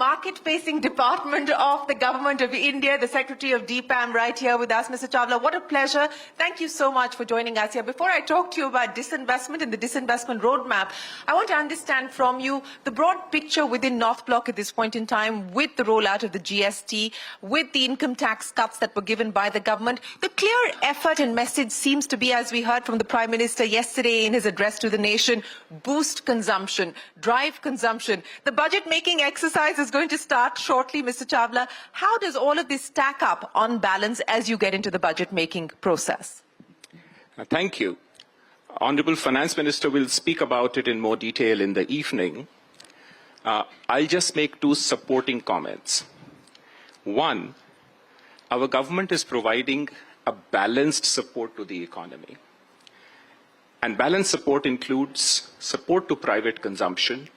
market-facing department of the Government of India, the Secretary of DIPAM, right here with us. Mr. Chawla, what a pleasure. Thank you so much for joining us here. Before I talk to you about disinvestment and the disinvestment roadmap, I want to understand from you the broad picture within North Block at this point in time with the rollout of the GST, with the income tax cuts that were given by the government. The clear effort and message seems to be, as we heard from the Prime Minister yesterday in his address to the nation, boost consumption, drive consumption. The budget-making exercise is going to start shortly, Mr. Chawla. How does all of this stack up on balance as you get into the budget-making process? Thank you. Honourable Finance Minister will speak about it in more detail in the evening. I'll just make two supporting comments. One, our government is providing a balanced support to the economy. And balanced support includes support to private consumption,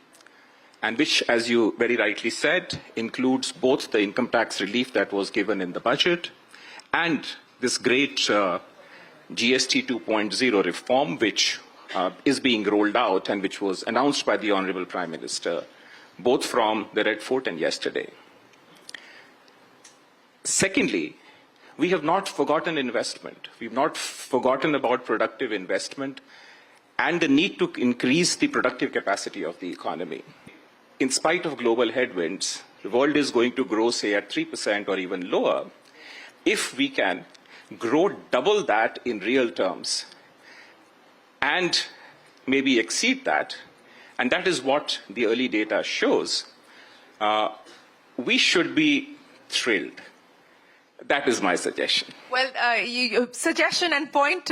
and which, as you very rightly said, includes both the income tax relief that was given in the budget and this great GST 2.0 reform, which is being rolled out and which was announced by the Honourable Prime Minister, both from the Red Fort and yesterday. Secondly, we have not forgotten investment. We've not forgotten about productive investment and the need to increase the productive capacity of the economy. In spite of global headwinds, the world is going to grow, say, at 3% or even lower. If we can grow double that in real terms and maybe exceed that, and that is what the early data shows, we should be thrilled. That is my suggestion. Well, suggestion and point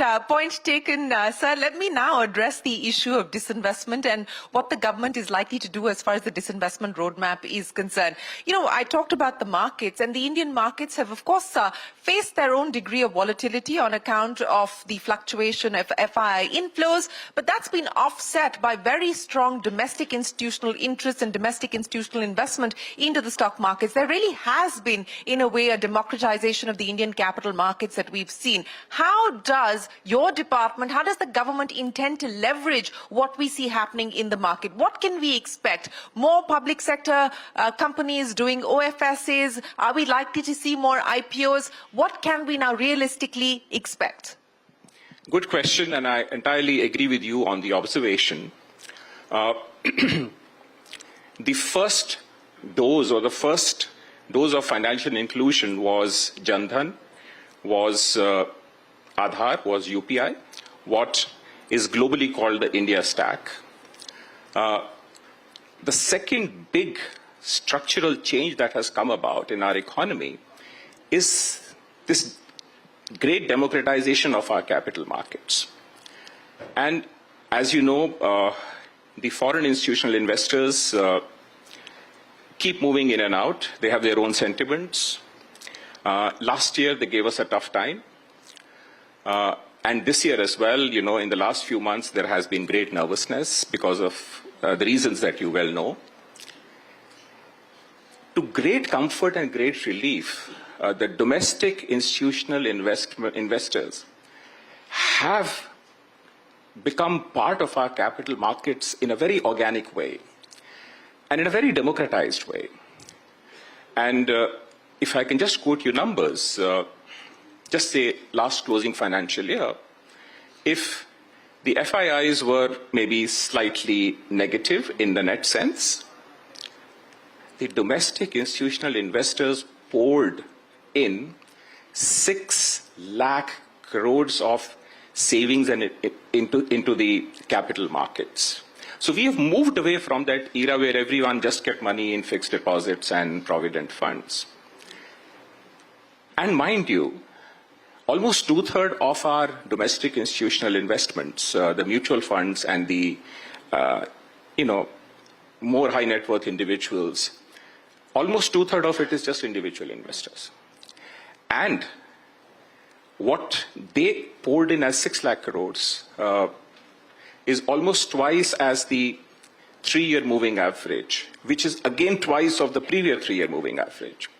taken, sir. Let me now address the issue of disinvestment and what the government is likely to do as far as the disinvestment roadmap is concerned. You know, I talked about the markets, and the Indian markets have, of course, faced their own degree of volatility on account of the fluctuation of FII inflows, but that's been offset by very strong domestic institutional interest and domestic institutional investment into the stock markets. There really has been, in a way, a democratization of the Indian capital markets that we've seen. How does your department, how does the government intend to leverage what we see happening in the market? What can we expect? More public sector companies doing OFSs? Are we likely to see more IPOs? What can we now realistically expect? Good question, and I entirely agree with you on the observation. The first dose or the first dose of financial inclusion was Jan Dhan, was Aadhaar, was UPI, what is globally called the India Stack. The second big structural change that has come about in our economy is this great democratization of our capital markets. And as you know, the foreign institutional investors keep moving in and out. They have their own sentiments. Last year, they gave us a tough time. And this year as well, you know, in the last few months, there has been great nervousness because of the reasons that you well know. To great comfort and great relief, the domestic institutional investors have become part of our capital markets in a very organic way and in a very democratized way. And if I can just quote you numbers, just say last closing financial year, if the FIIs were maybe slightly negative in the net sense, the domestic institutional investors poured in 6 lakh crores of savings and into the capital markets. So we have moved away from that era where everyone just kept money in fixed deposits and provident funds. And mind you, almost 2/3 of our domestic institutional investments, the mutual funds and the, more high net worth individuals, almost 2/3 of it is just individual investors. And what they poured in as 6 lakh crores is almost twice as the 3-year moving average, which is again twice of the previous 3-year moving average.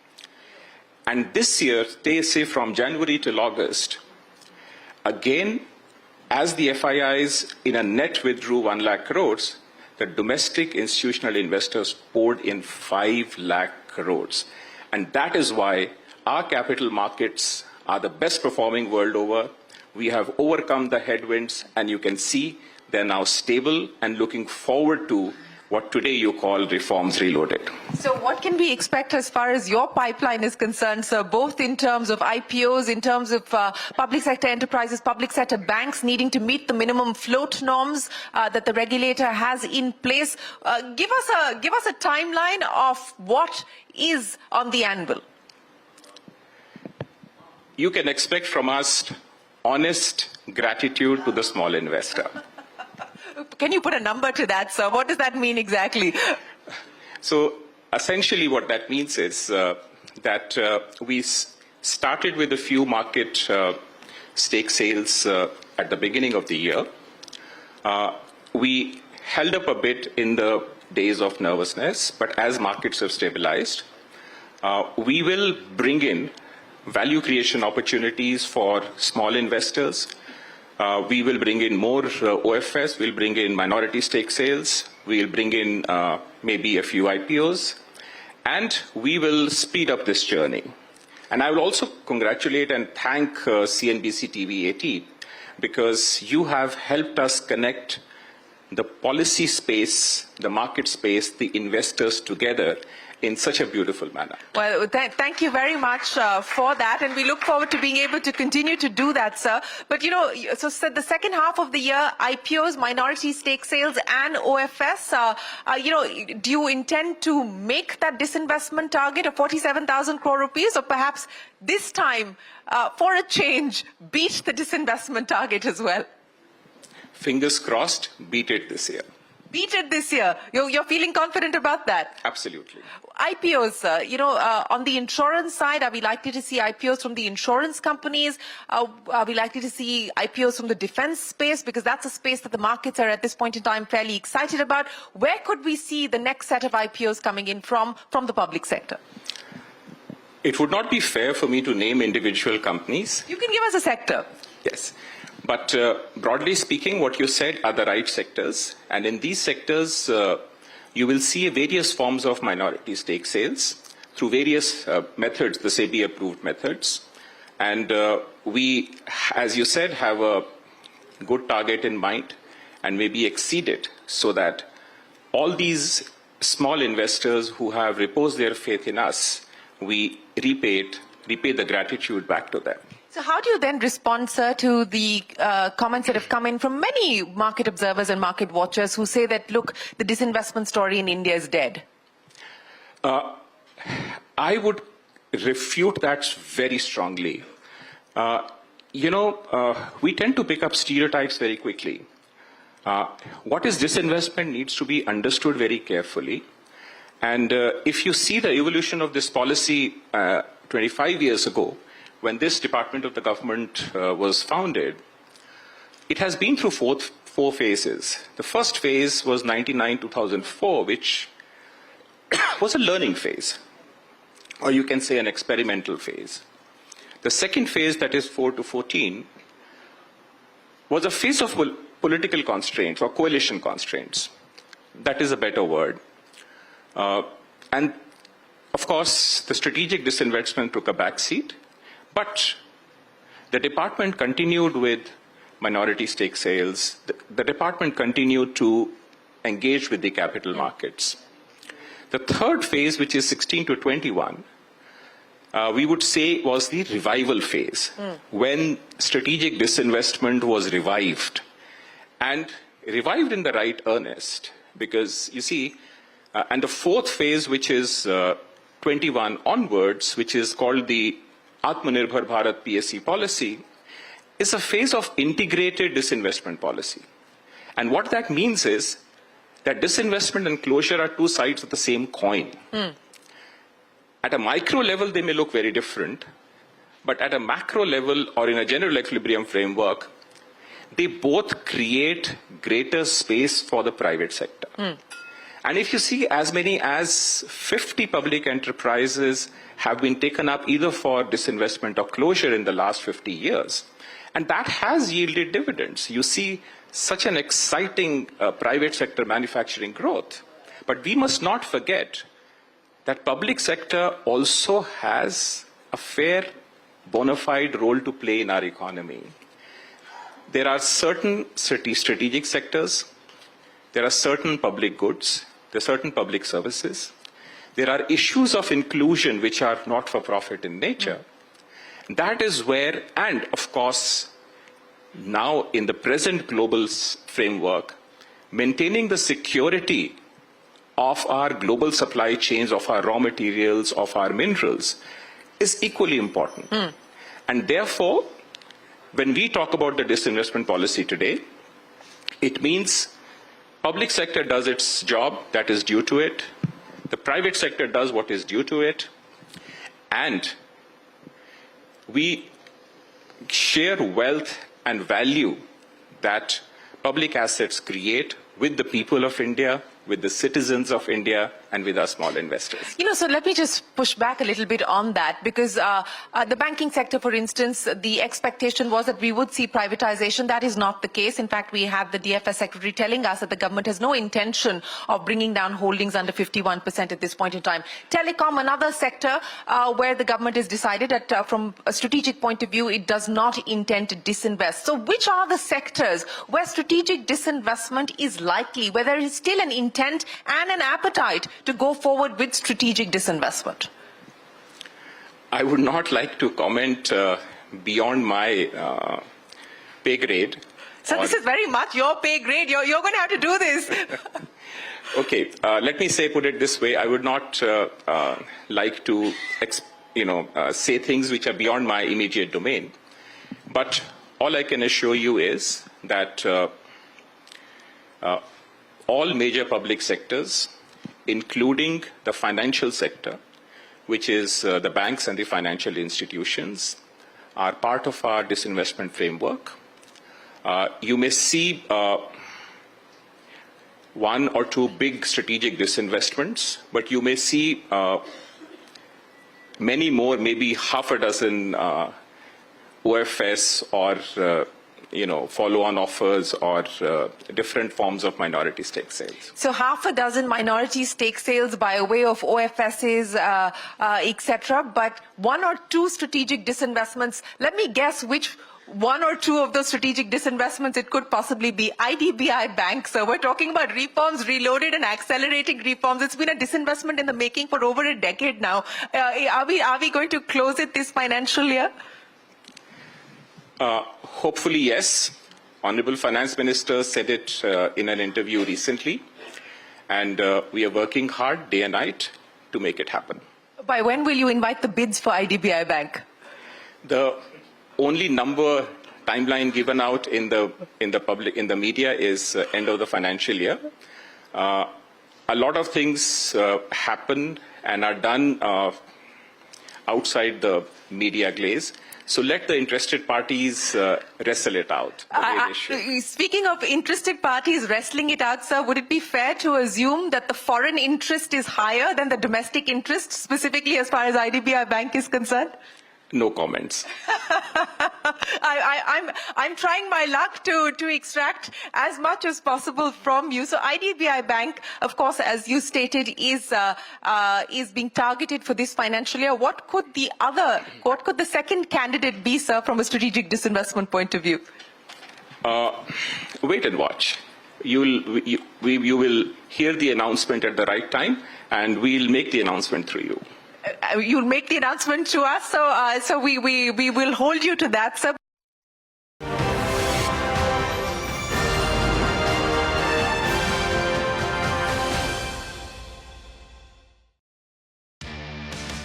And this year, they say from January till August, again, as the FIIs in a net withdrew 1 lakh crores, the domestic institutional investors poured in 5 lakh crores. And that is why our capital markets are the best performing world over. We have overcome the headwinds, and you can see they're now stable and looking forward to what today you call reforms reloaded. So what can we expect as far as your pipeline is concerned, sir, both in terms of IPOs, in terms of public sector enterprises, public sector banks needing to meet the minimum float norms that the regulator has in place? Give us a timeline of what is on the anvil. You can expect from us honest gratitude to the small investor. Can you put a number to that, sir? What does that mean exactly? So essentially what that means is that we started with a few market stake sales at the beginning of the year. We held up a bit in the days of nervousness, but as markets have stabilized, we will bring in value creation opportunities for small investors. We will bring in more OFS, we'll bring in minority stake sales, we'll bring in maybe a few IPOs, and we will speed up this journey. And I will also congratulate and thank CNBC-TV18 because you have helped us connect the policy space, the market space, the investors together in such a beautiful manner. Well, thank you very much for that, and we look forward to being able to continue to do that, sir. But, you know, so the second half of the year, IPOs, minority stake sales, and OFS, you know, do you intend to make that disinvestment target of 47,000 crore rupees, or perhaps this time, for a change, beat the disinvestment target as well? Fingers crossed, beat it this year. Beat it this year. You're feeling confident about that? Absolutely. IPOs, you know, on the insurance side, are we likely to see IPOs from the insurance companies? Are we likely to see IPOs from the defense space? Because that's a space that the markets are at this point in time fairly excited about. Where could we see the next set of IPOs coming in from the public sector? It would not be fair for me to name individual companies. You can give us a sector. Yes. But broadly speaking, what you said are the right sectors. And in these sectors, you will see various forms of minority stake sales through various methods, the SEBI-approved methods. And we, as you said, have a good target in mind and maybe exceed it so that all these small investors who have reposed their faith in us, we repay the gratitude back to them. So how do you then respond, sir, to the comments that have come in from many market observers and market watchers who say that, look, the disinvestment story in India is dead? I would refute that very strongly. You know, we tend to pick up stereotypes very quickly. What is disinvestment needs to be understood very carefully. And if you see the evolution of this policy 25 years ago, when this department of the government was founded, it has been through four phases. The first phase was 1999-2004, which was a learning phase, or you can say an experimental phase. The second phase, that is 4 to 14, was a phase of political constraints or coalition constraints. That is a better word. And of course, the strategic disinvestment took a backseat. But the department continued with minority stake sales. The department continued to engage with the capital markets. The third phase, which is 16 to 21, we would say was the revival phase, when strategic disinvestment was revived. And revived in the right earnest, because you see, and the fourth phase, which is 21 onwards, which is called the Atmanirbhar Bharat PSC policy, is a phase of integrated disinvestment policy. And what that means is that disinvestment and closure are two sides of the same coin. At a micro level, they may look very different, but at a macro level or in a general equilibrium framework, they both create greater space for the private sector. And if you see, as many as 50 public enterprises have been taken up either for disinvestment or closure in the last 50 years. And that has yielded dividends. You see such an exciting private sector manufacturing growth. But we must not forget that public sector also has a fair, bona fide role to play in our economy. There are certain strategic sectors, there are certain public goods, there are certain public services, there are issues of inclusion which are not for profit in nature. That is where, and of course, now in the present global framework, maintaining the security of our global supply chains, of our raw materials, of our minerals, is equally important. And therefore, when we talk about the disinvestment policy today, it means public sector does its job that is due to it, the private sector does what is due to it, and we share wealth and value that public assets create with the people of India, with the citizens of India, and with our small investors. So let me just push back a little bit on that, because the banking sector, for instance, the expectation was that we would see privatization. That is not the case. In fact, we had the DFS secretary telling us that the government has no intention of bringing down holdings under 51% at this point in time. Telecom, another sector where the government has decided that from a strategic point of view, it does not intend to disinvest. So which are the sectors where strategic disinvestment is likely, where there is still an intent and an appetite to go forward with strategic disinvestment? I would not like to comment beyond my pay grade. So this is very much your pay grade. You're going to have to do this. Okay, let me put it this way. I would not like to, say things which are beyond my immediate domain. But all I can assure you is that all major public sectors, including the financial sector, which is the banks and the financial institutions, are part of our disinvestment framework. You may see one or two big strategic disinvestments, but you may see many more, maybe half a dozen OFS or follow-on offers or different forms of minority stake sales. So half a dozen minority stake sales by way of OFSs, etc., but one or two strategic disinvestments. Let me guess which one or two of those strategic disinvestments it could possibly be. IDBI Bank, so we're talking about reforms reloaded and accelerating reforms. It's been a disinvestment in the making for over a decade now. Are we going to close it this financial year? Hopefully, yes. Honorable Finance Minister said it in an interview recently, and we are working hard day and night to make it happen. By when will you invite the bids for IDBI Bank? The only timeline given out in the media is end of the financial year. A lot of things happen and are done outside the media glaze. So let the interested parties wrestle it out. Speaking of interested parties wrestling it out, sir, would it be fair to assume that the foreign interest is higher than the domestic interest, specifically as far as IDBI Bank is concerned? No comments. I'm trying my luck to extract as much as possible from you. So IDBI Bank, of course, as you stated, is being targeted for this financial year. What could the second candidate be, sir, from a strategic disinvestment point of view? Wait and watch. You will hear the announcement at the right time, and we'll make the announcement through you. You'll make the announcement to us, so we will hold you to that, sir.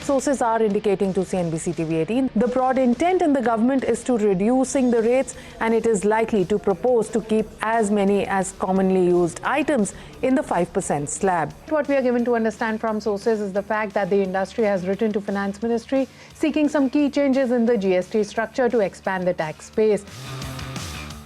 Sources are indicating to CNBC-TV18 the broad intent in the government is to reducing the rates, and it is likely to propose to keep as many as commonly used items in the 5% slab. What we are given to understand from sources is the fact that the industry has written to Finance Ministry seeking some key changes in the GST structure to expand the tax base.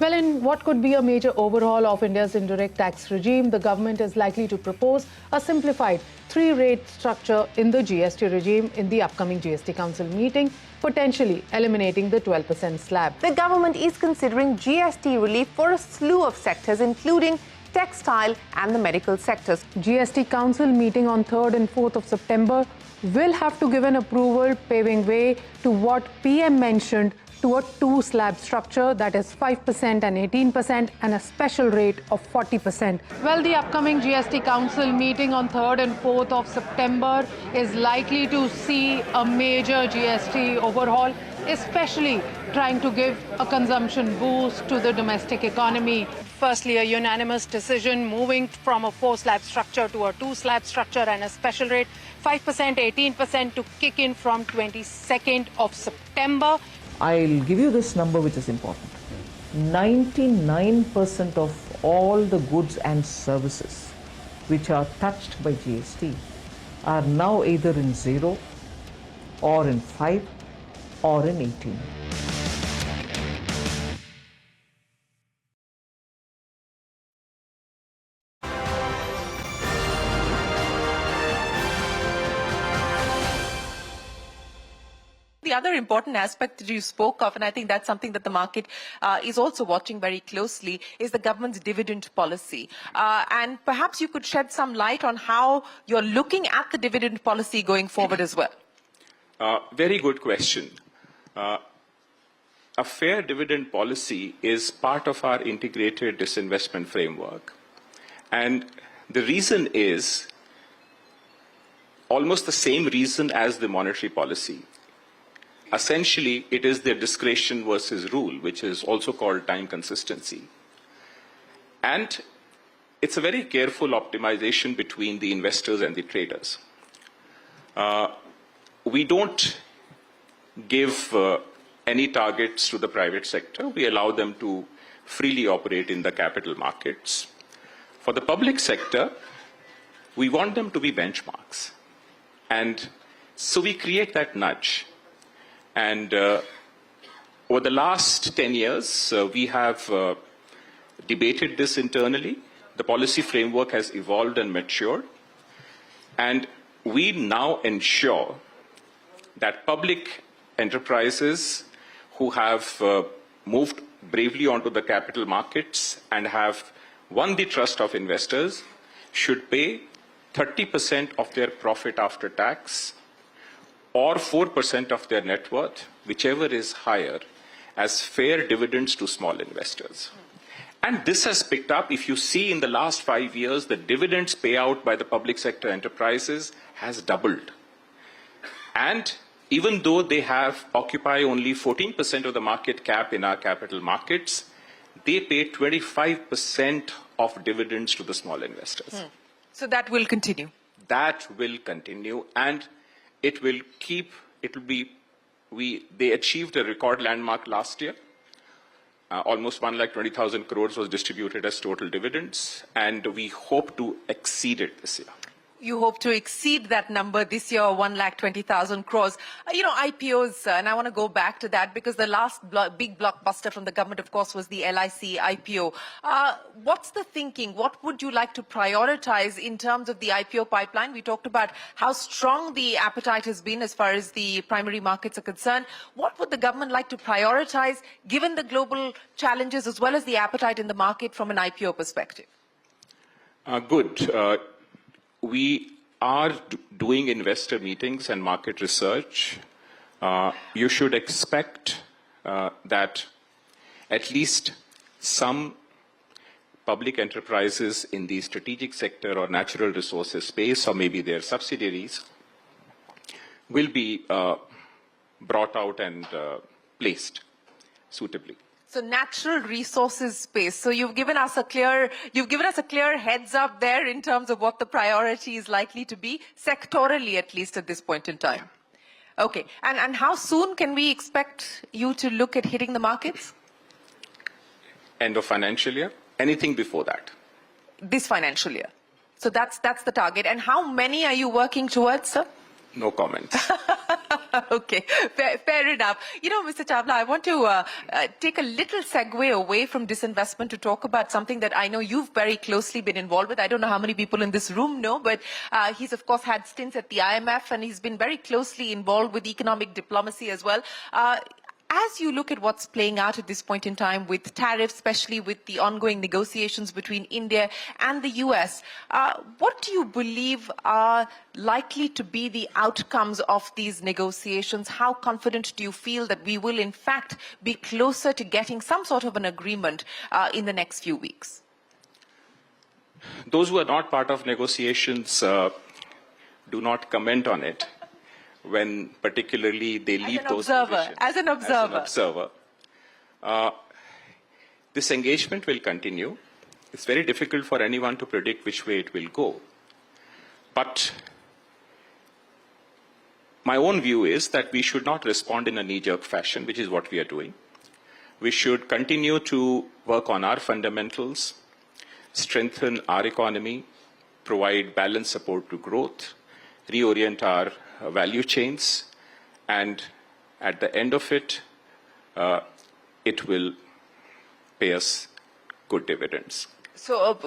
Well, in what could be a major overhaul of India's indirect tax regime, the government is likely to propose a simplified three-rate structure in the GST regime in the upcoming GST Council meeting, potentially eliminating the 12% slab. The government is considering GST relief for a slew of sectors, including textile and the medical sectors. GST Council meeting on 3rd and 4th of September will have to give an approval paving way to what PM mentioned to a two-slab structure, that is 5% and 18%, and a special rate of 40%. Well, the upcoming GST Council meeting on 3rd and 4th of September is likely to see a major GST overhaul, especially trying to give a consumption boost to the domestic economy. Firstly, a unanimous decision moving from a four-slab structure to a two-slab structure and a special rate, 5%, 18% to kick in from 22nd of September. I'll give you this number which is important. 99% of all the goods and services which are touched by GST are now either in 0 or in 5 or in 18. The other important aspect that you spoke of, and I think that's something that the market is also watching very closely, is the government's dividend policy. And perhaps you could shed some light on how you're looking at the dividend policy going forward as well. Very good question. A fair dividend policy is part of our integrated disinvestment framework. And the reason is almost the same reason as the monetary policy. Essentially, it is the discretion versus rule, which is also called time consistency. And it's a very careful optimization between the investors and the traders. We don't give any targets to the private sector. We allow them to freely operate in the capital markets. For the public sector, we want them to be benchmarks. And so we create that nudge. And over the last 10 years, we have debated this internally. The policy framework has evolved and matured. And we now ensure that public enterprises who have moved bravely onto the capital markets and have won the trust of investors should pay 30% of their profit after tax or 4% of their net worth, whichever is higher, as fair dividends to small investors. And this has picked up. If you see in the last 5 years, the dividends payout by the public sector enterprises has doubled. And even though they occupy only 14% of the market cap in our capital markets, they pay 25% of dividends to the small investors. So that will continue? That will continue, and it will be, they achieved a record landmark last year. Almost 1,20,000 crores was distributed as total dividends, and we hope to exceed it this year. You hope to exceed that number this year, 1,20,000 crores. IPOs, and I want to go back to that because the last big blockbuster from the government, of course, was the LIC IPO. What's the thinking? What would you like to prioritize in terms of the IPO pipeline? We talked about how strong the appetite has been as far as the primary markets are concerned. What would the government like to prioritize, given the global challenges as well as the appetite in the market from an IPO perspective? Good. We are doing investor meetings and market research. You should expect that at least some public enterprises in the strategic sector or natural resources space, or maybe their subsidiaries, will be brought out and placed suitably. So natural resources space. So you've given us a clear heads up there in terms of what the priority is likely to be, sectorally at least at this point in time. Okay. And how soon can we expect you to look at hitting the markets? End of financial year. Anything before that? This financial year. So that's the target. And how many are you working towards, sir? No comments. Okay, fair enough. You know, Mr. Chawla, I want to take a little segue away from disinvestment to talk about something that I know you've very closely been involved with. I don't know how many people in this room know, but he's, of course, had stints at the IMF, and he's been very closely involved with economic diplomacy as well. As you look at what's playing out at this point in time with tariffs, especially with the ongoing negotiations between India and the US, what do you believe are likely to be the outcomes of these negotiations? How confident do you feel that we will, in fact, be closer to getting some sort of an agreement in the next few weeks? Those who are not part of negotiations do not comment on it, when particularly they leave those positions. As an observer. This engagement will continue. It's very difficult for anyone to predict which way it will go. But my own view is that we should not respond in a knee-jerk fashion, which is what we are doing. We should continue to work on our fundamentals, strengthen our economy, provide balanced support to growth, reorient our value chains, and at the end of it, it will pay us good dividends. So,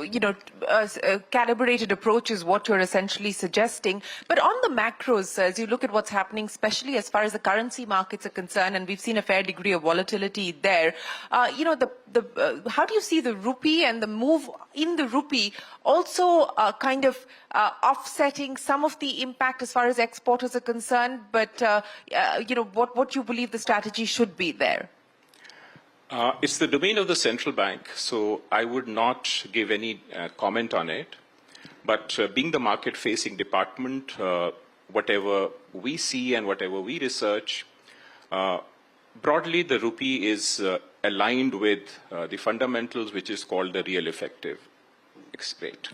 a calibrated approach is what you're essentially suggesting. But on the macros, as you look at what's happening, especially as far as the currency markets are concerned, and we've seen a fair degree of volatility there, how do you see the rupee and the move in the rupee also offsetting some of the impact as far as exporters are concerned? But, what you believe the strategy should be there? It's the domain of the central bank, so I would not give any comment on it. But being the market-facing department, whatever we see and whatever we research, broadly the rupee is aligned with the fundamentals, which is called the real effective rate.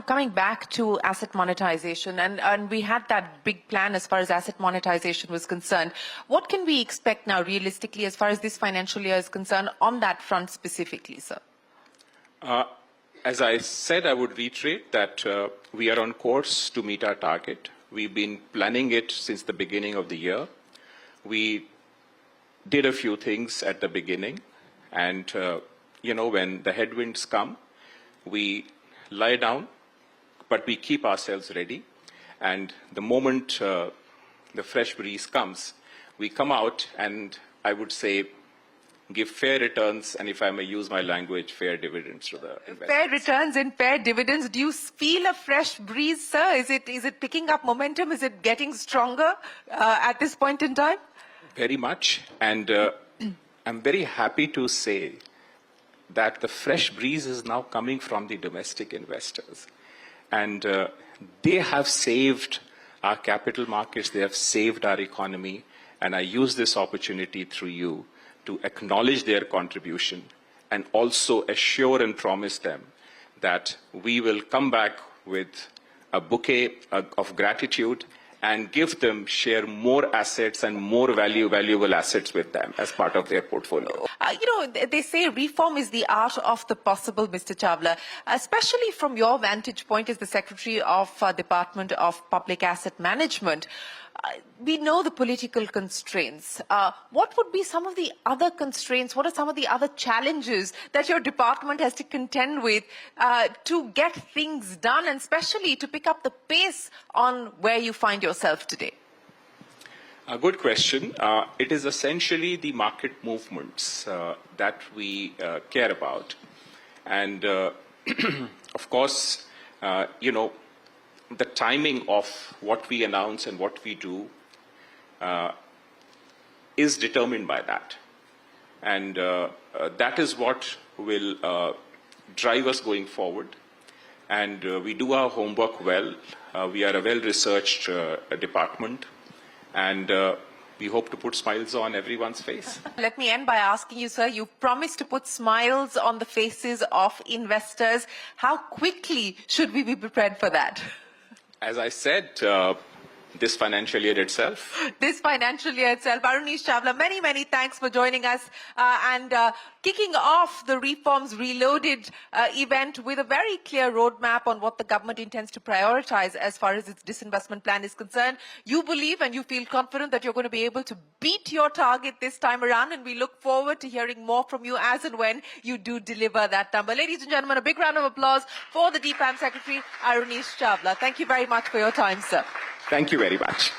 Coming back to asset monetization, and we had that big plan as far as asset monetization was concerned. What can we expect now realistically as far as this financial year is concerned on that front specifically, sir? As I said, I would reiterate that we are on course to meet our target. We've been planning it since the beginning of the year. We did a few things at the beginning, and when the headwinds come, we lie down, but we keep ourselves ready. And the moment the fresh breeze comes, we come out and I would say give fair returns, and if I may use my language, fair dividends to the investors. Fair returns and fair dividends. Do you feel a fresh breeze, sir? Is it picking up momentum? Is it getting stronger at this point in time? Very much. And I'm very happy to say that the fresh breeze is now coming from the domestic investors. And they have saved our capital markets, they have saved our economy, and I use this opportunity through you to acknowledge their contribution and also assure and promise them that we will come back with a bouquet of gratitude and give them, share more assets and more valuable assets with them as part of their portfolio. They say reform is the art of the possible, Mr. Chawla, especially from your vantage point as the Secretary of Department of Public Asset Management. We know the political constraints. What would be some of the other constraints? What are some of the other challenges that your department has to contend with to get things done, and especially to pick up the pace on where you find yourself today? A good question. It is essentially the market movements that we care about. And of course, the timing of what we announce and what we do is determined by that. And that is what will drive us going forward. And we do our homework well. We are a well-researched department. And we hope to put smiles on everyone's face. Let me end by asking you, sir, you promised to put smiles on the faces of investors. How quickly should we be prepared for that? As I said, this financial year itself. This financial year itself. Arunish Chawla, many, many thanks for joining us and kicking off the Reforms Reloaded event with a very clear roadmap on what the government intends to prioritize as far as its disinvestment plan is concerned. You believe and you feel confident that you're going to be able to beat your target this time around, and we look forward to hearing more from you as and when you do deliver that number. Ladies and gentlemen, a big round of applause for the DIPAM Secretary, Arunish Chawla. Thank you very much for your time, sir. Thank you very much.